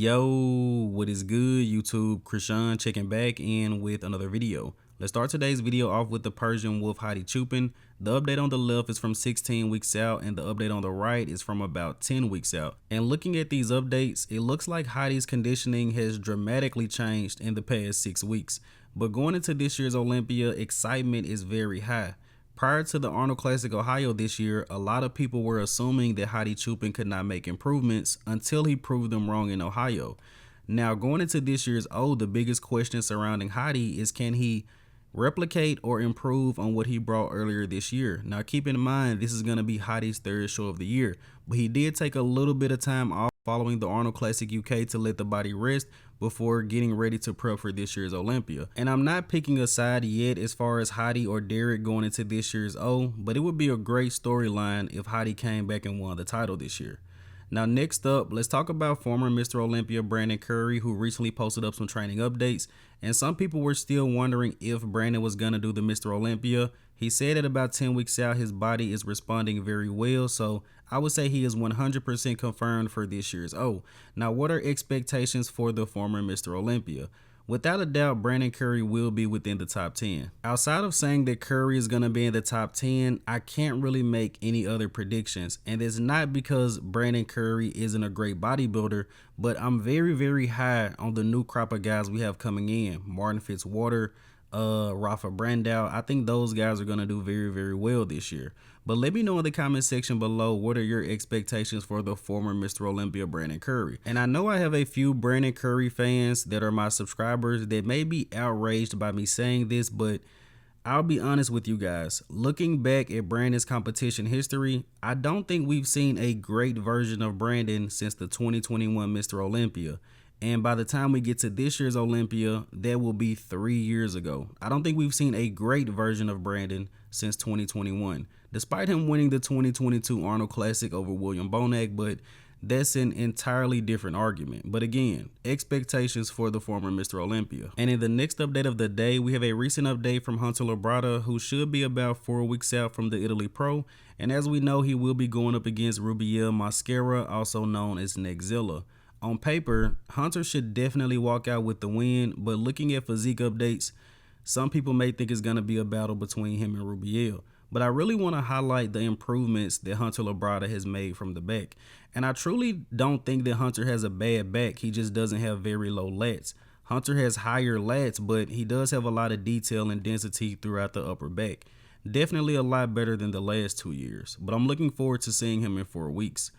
Yo, what is good, YouTube? Krishan checking back in with another video. Let's start today's video off with the Persian Wolf Hadi Choopan. The update on the left is from 16 weeks out and the update on the right is from about 10 weeks out. And looking at these updates, it looks like Hadi's conditioning has dramatically changed in the past 6 weeks. But going into this year's Olympia, excitement is very high. Prior to the Arnold Classic Ohio this year, a lot of people were assuming that Hadi Choopan could not make improvements until he proved them wrong in Ohio. Now, going into this year's O, the biggest question surrounding Hadi is, can he replicate or improve on what he brought earlier this year? Now, keep in mind, this is going to be Hadi's third show of the year, but he did take a little bit of time off following the Arnold Classic UK to let the body rest before getting ready to prep for this year's Olympia. And I'm not picking a side yet as far as Hadi or Derek going into this year's O, but it would be a great storyline if Hadi came back and won the title this year. Now, next up, let's talk about former Mr. Olympia Brandon Curry, who recently posted up some training updates. And some people were still wondering if Brandon was going to do the Mr. Olympia. He said at about 10 weeks out, his body is responding very well. So I would say he is 100% confirmed for this year's O. Now, what are expectations for the former Mr. Olympia? Without a doubt, Brandon Curry will be within the top 10. Outside of saying that Curry is going to be in the top 10, I can't really make any other predictions. And it's not because Brandon Curry isn't a great bodybuilder, but I'm very, very high on the new crop of guys we have coming in. Martin Fitzwater, Rafa Brandao. I think those guys are going to do very, very well this year. But let me know in the comment section below, what are your expectations for the former Mr. Olympia Brandon Curry? And I know I have a few Brandon Curry fans that are my subscribers that may be outraged by me saying this, but I'll be honest with you guys. Looking back at Brandon's competition history, I don't think we've seen a great version of Brandon since the 2021 Mr. Olympia. And by the time we get to this year's Olympia, that will be 3 years ago. I don't think we've seen a great version of Brandon since 2021, despite him winning the 2022 Arnold Classic over William Bonac, but that's an entirely different argument. But again, expectations for the former Mr. Olympia. And in the next update of the day, we have a recent update from Hunter Labrada, who should be about 4 weeks out from the Italy Pro. And as we know, he will be going up against Rubiel Mascara, also known as Nexzilla. On paper, Hunter should definitely walk out with the win, but looking at physique updates, some people may think it's going to be a battle between him and Rubiel. But I really want to highlight the improvements that Hunter Labrada has made from the back. And I truly don't think that Hunter has a bad back, he just doesn't have very low lats. Hunter has higher lats, but he does have a lot of detail and density throughout the upper back. Definitely a lot better than the last 2 years, but I'm looking forward to seeing him in 4 weeks.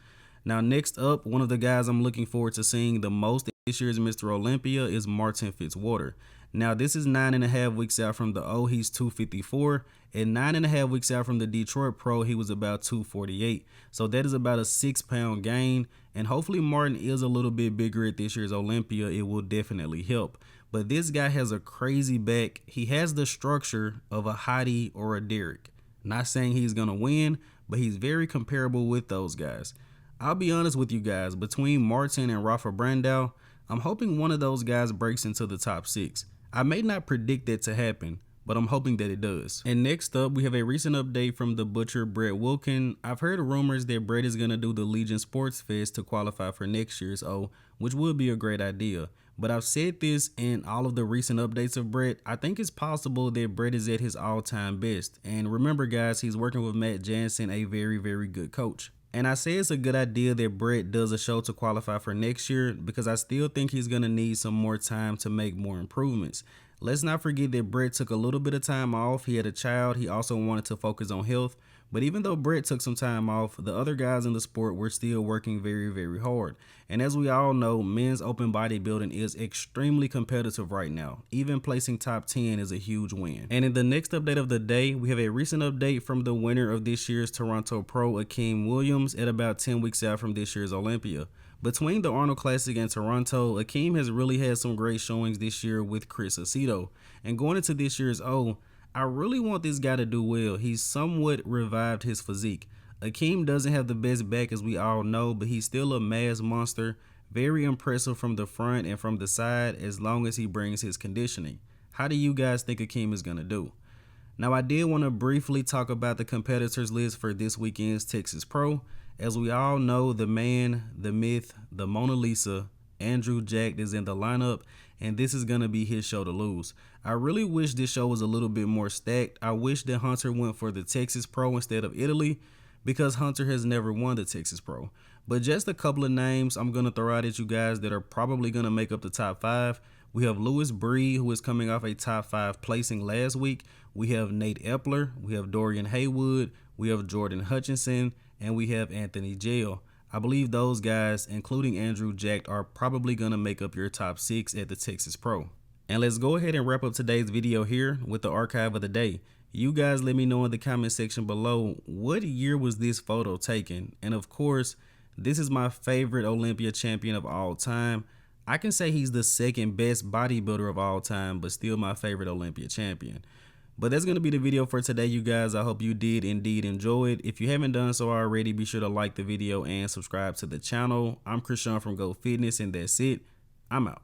Now, next up, one of the guys I'm looking forward to seeing the most this year's Mr. Olympia is Martin Fitzwater. Now, this is 9.5 weeks out from the O, he's 254, and 9.5 weeks out from the Detroit Pro, he was about 248. So that is about a 6-pound gain, and hopefully Martin is a little bit bigger at this year's Olympia. It will definitely help. But this guy has a crazy back. He has the structure of a Hadi or a Derek. Not saying he's going to win, but he's very comparable with those guys. I'll be honest with you guys, between Martin and Rafa Brandao, I'm hoping one of those guys breaks into the top 6. I may not predict that to happen, but I'm hoping that it does. And next up, we have a recent update from the butcher Brett Wilkin. I've heard rumors that Brett is going to do the Legion Sports Fest to qualify for next year's O, which would be a great idea. But I've said this in all of the recent updates of Brett. I think it's possible that Brett is at his all-time best. And remember, guys, he's working with Matt Jansen, a very, very good coach. And I say it's a good idea that Brett does a show to qualify for next year, because I still think he's going to need some more time to make more improvements. Let's not forget that Brett took a little bit of time off. He had a child. He also wanted to focus on health. But even though Brett took some time off, the other guys in the sport were still working very, very hard. And as we all know, men's open bodybuilding is extremely competitive right now. Even placing top 10 is a huge win. And in the next update of the day, we have a recent update from the winner of this year's Toronto Pro, Akim Williams, at about 10 weeks out from this year's Olympia. Between the Arnold Classic and Toronto, Akim has really had some great showings this year with Chris Aceto. And going into this year's O, I really want this guy to do well. He's somewhat revived his physique. Akim doesn't have the best back, as we all know, but he's still a mass monster. Very impressive from the front and from the side, as long as he brings his conditioning. How do you guys think Akim is going to do? Now, I did want to briefly talk about the competitors list for this weekend's Texas Pro. As we all know, the man, the myth, the Mona Lisa, Andrew Jack is in the lineup, and this is going to be his show to lose. I really wish this show was a little bit more stacked. I wish that Hunter went for the Texas Pro instead of Italy, because Hunter has never won the Texas Pro. But just a couple of names I'm going to throw out at you guys that are probably going to make up the top 5. We have Louis Bree, who is coming off a top 5 placing last week. We have Nate Epler. We have Dorian Haywood. We have Jordan Hutchinson. And we have Anthony Gale. I believe those guys, including Andrew Jack, are probably going to make up your top 6 at the Texas Pro. And let's go ahead and wrap up today's video here with the archive of the day. You guys let me know in the comment section below, what year was this photo taken? And of course, this is my favorite Olympia champion of all time. I can say he's the second best bodybuilder of all time, but still my favorite Olympia champion. But that's going to be the video for today, you guys. I hope you did indeed enjoy it. If you haven't done so already, be sure to like the video and subscribe to the channel. I'm Krishan from Go Fitness, and that's it. I'm out.